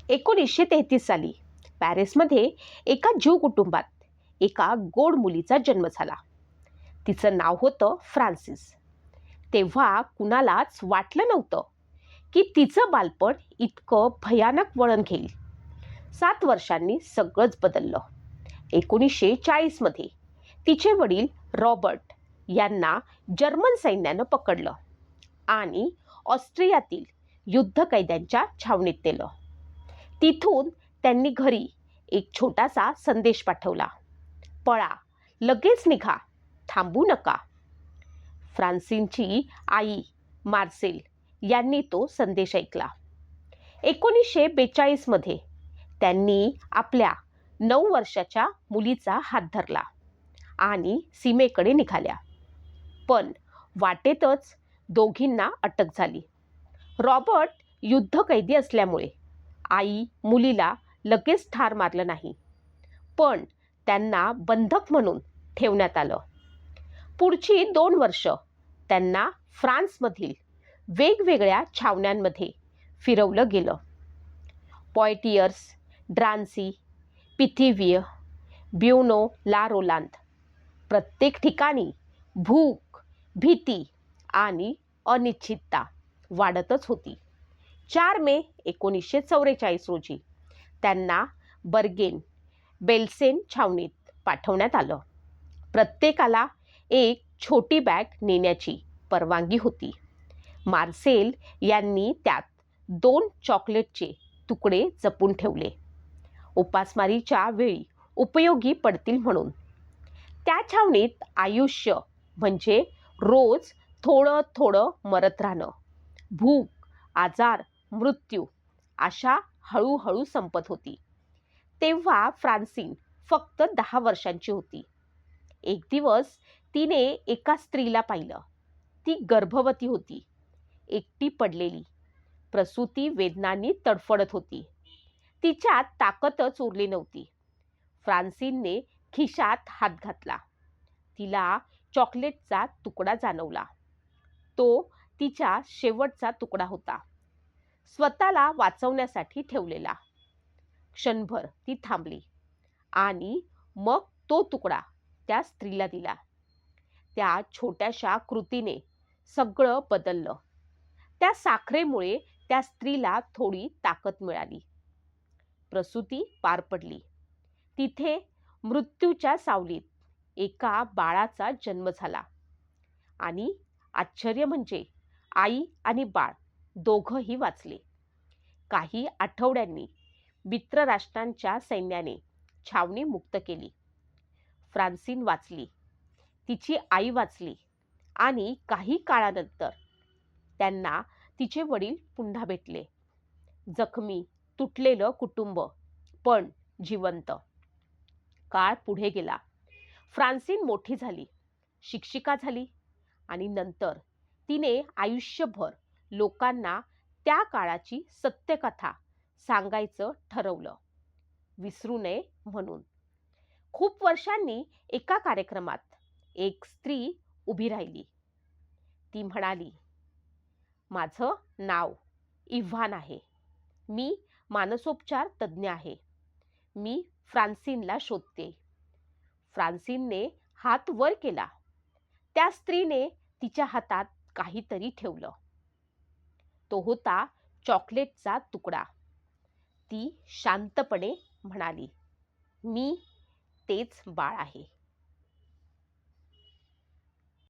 1933 साली पॅरिसमध्ये एका ज्यू कुटुंबात एका गोड मुलीचा जन्म झाला. तिचं नाव होतं फ्रान्सिस. तेव्हा कुणालाच वाटलं नव्हतं की तिचं बालपण इतकं भयानक वळण घेईल. 7 वर्षांनी सगळंच बदललं. 1940 मध्ये तिचे वडील रॉबर्ट यांना जर्मन सैन्यानं पकडलं आणि ऑस्ट्रियातील युद्धकैद्यांच्या छावणीत नेलं. तिथून त्यांनी घरी एक छोटासा संदेश पाठवला, पळा, लगेच निघा, थांबू नका. फ्रान्सिनची आई मार्सेल यांनी तो संदेश ऐकला. 1942 मध्ये त्यांनी आपल्या 9 वर्षाच्या मुलीचा हात धरला आणि सीमेकडे निघाल्या. पण वाटेतच दोघींना अटक झाली. रॉबर्ट युद्धकैदी असल्यामुळे आई मुलीला लगेच ठार मारलं नाही, पण त्यांना बंधक म्हणून ठेवण्यात आलं. पुढची 2 वर्ष त्यांना फ्रान्समधील वेगवेगळ्या छावण्यांमध्ये फिरवलं गेलं. पॉयटियर्स, ड्रान्सी, पिथिव्हिय, ब्युनो ला रोलांद. प्रत्येक ठिकाणी भूक, भीती आणि अनिश्चितता वाढतच होती. 4 मे 1944 रोजी त्यांना बर्गेन बेल्सेन छावणीत पाठवण्यात आलं. प्रत्येकाला एक छोटी बॅग नेण्याची परवानगी होती. मार्सेल यांनी त्यात 2 चॉकलेटचे तुकडे जपून ठेवले, उपासमारीच्या वेळी उपयोगी पडतील म्हणून. त्या छावणीत आयुष्य म्हणजे रोज थोडं थोडं मरत राहणं. भूक, आजार, मृत्यू अशा हळूहळू संपत होती. तेव्हा फ्रान्सिन फक्त 10 वर्षांची होती. एक दिवस तिने एका स्त्रीला पाहिलं. ती गर्भवती होती, एकटी पडलेली, प्रसूती वेदनांनी तडफडत होती. तिच्यात ताकदच उरली नव्हती. फ्रान्सिनने खिशात हात घातला. तिला चॉकलेटचा तुकडा जाणवला. तो तिचा शेवटचा तुकडा होता, स्वतःला वाचवण्यासाठी ठेवलेला. क्षणभर ती थांबली आणि मग तो तुकडा त्या स्त्रीला दिला. त्या छोट्याशा कृतीने सगळं बदललं. त्या साखरेमुळे त्या स्त्रीला थोडी ताकद मिळाली. प्रसूती पार पडली. तिथे मृत्यूच्या सावलीत एका बाळाचा जन्म झाला. आणि आश्चर्य म्हणजे आई आणि बाळ दोघंही वाचले. काही आठवड्यांनी मित्रराष्ट्रांच्या सैन्याने छावणी मुक्त केली. फ्रान्सिन वाचली, तिची आई वाचली आणि काही काळानंतर त्यांना तिचे वडील पुन्हा भेटले. जखमी, तुटलेलं कुटुंब, पण जिवंत. काळ पुढे गेला. फ्रान्सिन मोठी झाली, शिक्षिका झाली आणि नंतर तिने आयुष्यभर लोकांना त्या काळाची सत्यकथा सांगायचं ठरवलं, विसरू नये म्हणून. खूप वर्षांनी एका कार्यक्रमात एक स्त्री उभी राहिली. ती म्हणाली, माझं नाव इव्हान आहे. मी मानसोपचार तज्ज्ञ आहे. मी फ्रान्सिनला शोधते. फ्रान्सिनने हात वर केला. त्या स्त्रीने तिच्या हातात काहीतरी ठेवलं. तो होता चॉकलेटचा तुकडा. ती शांतपणे म्हणाली, मी तेच बाळ आहे.